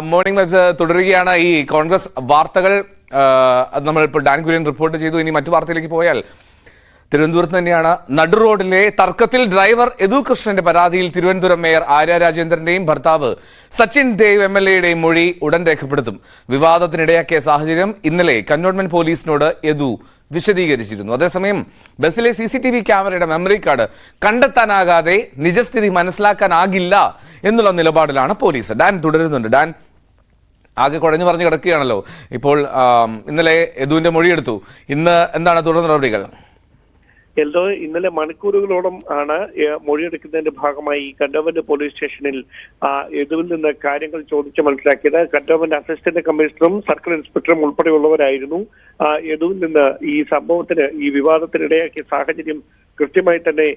Morning webs തുടരുകയാണ്. ഈ കോൺഗ്രസ് വാർത്തകൾ നമ്മളിപ്പോൾ ഡാൻ കുര്യൻ റിപ്പോർട്ട് ചെയ്തു. ഇനി മറ്റു വാർത്തയിലേക്ക് പോയാൽ തിരുവനന്തപുരത്ത് തന്നെയാണ്. നടു റോഡിലെ തർക്കത്തിൽ ഡ്രൈവർ യദു കൃഷ്ണന്റെ പരാതിയിൽ തിരുവനന്തപുരം മേയർ ആര്യ രാജേന്ദ്രന്റെയും ഭർത്താവ് സച്ചിൻ ദേവ് MLA മൊഴി ഉടൻ രേഖപ്പെടുത്തും. വിവാദത്തിനിടയാക്കിയ സാഹചര്യം ഇന്നലെ കന്റോൺമെന്റ് പോലീസിനോട് യദു വിശദീകരിച്ചിരുന്നു. അതേസമയം ബസ്സിലെ CCTV ക്യാമറയുടെ മെമ്മറി കാർഡ് കണ്ടെത്താനാകാതെ നിജസ്ഥിതി മനസ്സിലാക്കാനാകില്ല എന്നുള്ള നിലപാടിലാണ് പോലീസ്. ഡാൻ തുടരുന്നുണ്ട്. ഡാൻ, ആകെ കുഴഞ്ഞു പറഞ്ഞു കിടക്കുകയാണല്ലോ. ഇപ്പോൾ ഇന്നലെ യദുവിന്റെ മൊഴിയെടുത്തു. ഇന്ന് എന്താണ് തുടർ നടപടികൾ? ഇന്നലെ മണിക്കൂറുകളോളം ആണ് മൊഴിയെടുക്കുന്നതിന്റെ ഭാഗമായി കന്റോൺമെന്റ് പോലീസ് സ്റ്റേഷനിൽ യദുവിൽ നിന്ന് കാര്യങ്ങൾ ചോദിച്ച് മനസ്സിലാക്കിയത്. കന്റോൺമെന്റ് അസിസ്റ്റന്റ് കമ്മീഷണറും സർക്കിൾ ഇൻസ്പെക്ടറും ഉൾപ്പെടെയുള്ളവരായിരുന്നു യദുവിൽ നിന്ന് ഈ സംഭവത്തിന്, ഈ വിവാദത്തിനിടയാക്കിയ സാഹചര്യം കൃത്യമായി തന്നെ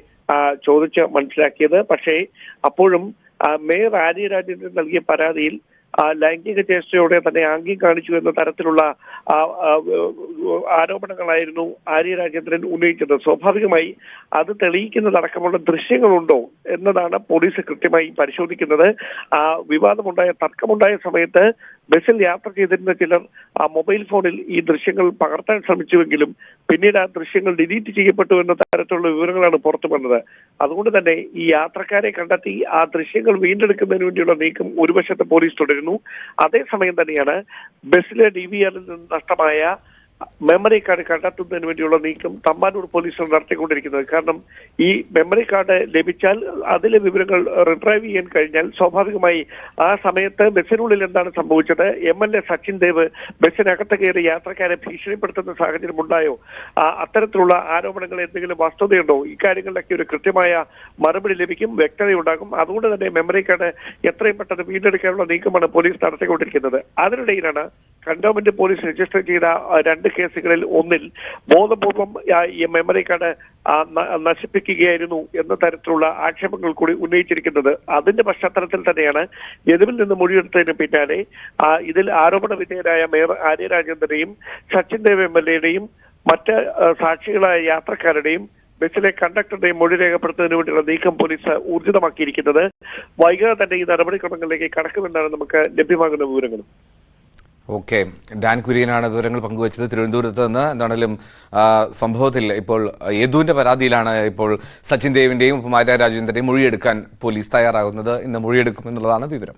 ചോദിച്ച് മനസ്സിലാക്കിയത്. പക്ഷേ അപ്പോഴും മേയർ ആര്യ രാജേന്ദ്രൻ നൽകിയ പരാതിയിൽ ലൈംഗിക ചേഷ്ടയോടെ തന്നെ ആംഗ്യം കാണിച്ചു എന്ന തരത്തിലുള്ള ആരോപണങ്ങളായിരുന്നു ആര്യ രാജേന്ദ്രൻ ഉന്നയിച്ചത്. സ്വാഭാവികമായി അത് തെളിയിക്കുന്നതടക്കമുള്ള ദൃശ്യങ്ങളുണ്ടോ എന്നതാണ് പോലീസ് കൃത്യമായി പരിശോധിക്കുന്നത്. വിവാദമുണ്ടായ, തർക്കമുണ്ടായ സമയത്ത് ബസ്സിൽ യാത്ര ചെയ്തിരുന്ന ചിലർ മൊബൈൽ ഫോണിൽ ഈ ദൃശ്യങ്ങൾ പകർത്താൻ ശ്രമിച്ചുവെങ്കിലും പിന്നീട് ആ ദൃശ്യങ്ങൾ ഡിലീറ്റ് ചെയ്യപ്പെട്ടു എന്ന തരത്തിലുള്ള വിവരങ്ങളാണ് പുറത്തു വന്നത്. അതുകൊണ്ട് തന്നെ ഈ യാത്രക്കാരെ കണ്ടെത്തി ആ ദൃശ്യങ്ങൾ വീണ്ടെടുക്കുന്നതിന് വേണ്ടിയുള്ള നീക്കം ഒരു വശത്ത് പോലീസ് തുടരുന്നു. അതേസമയം തന്നെയാണ് ബസ്സിലെ DVR-ൽ നിന്ന് നഷ്ടമായ മെമ്മറി കാർഡ് കണ്ടെത്തുന്നതിന് വേണ്ടിയുള്ള നീക്കം തമ്പാനൂർ പോലീസ് നടത്തിക്കൊണ്ടിരിക്കുന്നത്. കാരണം ഈ മെമ്മറി കാർഡ് ലഭിച്ചാൽ അതിലെ വിവരങ്ങൾ റിട്രൈവ് ചെയ്യാൻ കഴിഞ്ഞാൽ സ്വാഭാവികമായി ആ സമയത്ത് ബസ്സിനുള്ളിൽ എന്താണ് സംഭവിച്ചത്, MLA സച്ചിൻ ദേവ് ബസ്സിനകത്ത് കയറി യാത്രക്കാരെ ഭീഷണിപ്പെടുത്തുന്ന സാഹചര്യം ഉണ്ടായോ, അത്തരത്തിലുള്ള ആരോപണങ്ങൾ എന്തെങ്കിലും വസ്തുതയുണ്ടോ, ഇക്കാര്യങ്ങളിലൊക്കെ ഒരു കൃത്യമായ മറുപടി ലഭിക്കും, വ്യക്തതയുണ്ടാകും. അതുകൊണ്ട് തന്നെ മെമ്മറി കാർഡ് എത്രയും പെട്ടെന്ന് വീണ്ടെടുക്കാനുള്ള നീക്കമാണ് പോലീസ് നടത്തിക്കൊണ്ടിരിക്കുന്നത്. അതിനിടയിലാണ് കന്റോൺമെന്റ് പോലീസ് രജിസ്റ്റർ ചെയ്ത 2 കേസുകളിൽ ഒന്നിൽ ബോധപൂർവം ഈ മെമ്മറി കാർഡ് നശിപ്പിക്കുകയായിരുന്നു എന്ന തരത്തിലുള്ള ആക്ഷേപങ്ങൾ കൂടി ഉന്നയിച്ചിരിക്കുന്നത്. അതിന്റെ പശ്ചാത്തലത്തിൽ തന്നെയാണ് യദുവിൽ നിന്ന് മൊഴിയെടുത്തതിന് പിന്നാലെ ഇതിൽ ആരോപണ വിധേയരായ മേയർ ആര്യ രാജേന്ദ്രന്റെയും സച്ചിൻ ദേവ് MLA-യുടെയും മറ്റ് സാക്ഷികളായ യാത്രക്കാരുടെയും ബസ്സിലെ കണ്ടക്ടറുടെയും മൊഴി രേഖപ്പെടുത്തുന്നതിന് വേണ്ടിയുള്ള നീക്കം പോലീസ് ഊർജിതമാക്കിയിരിക്കുന്നത്. വൈകാതെ തന്നെ ഈ നടപടിക്രമങ്ങളിലേക്ക് കടക്കുമെന്നാണ് നമുക്ക് ലഭ്യമാകുന്ന വിവരങ്ങളും. ഓക്കെ, ഡാൻ കുര്യനാണ് വിവരങ്ങൾ പങ്കുവച്ചത് തിരുവനന്തപുരത്ത് നിന്ന്. എന്താണെങ്കിലും സംഭവത്തിൽ ഇപ്പോൾ യദുവിന്റെ പരാതിയിലാണ് ഇപ്പോൾ സച്ചിൻ ദേവിന്റെയും ആര്യ രാജേന്ദ്രന്റെയും മൊഴിയെടുക്കാൻ പോലീസ് തയ്യാറാകുന്നത്. ഇന്ന് മൊഴിയെടുക്കും എന്നുള്ളതാണ് വിവരം.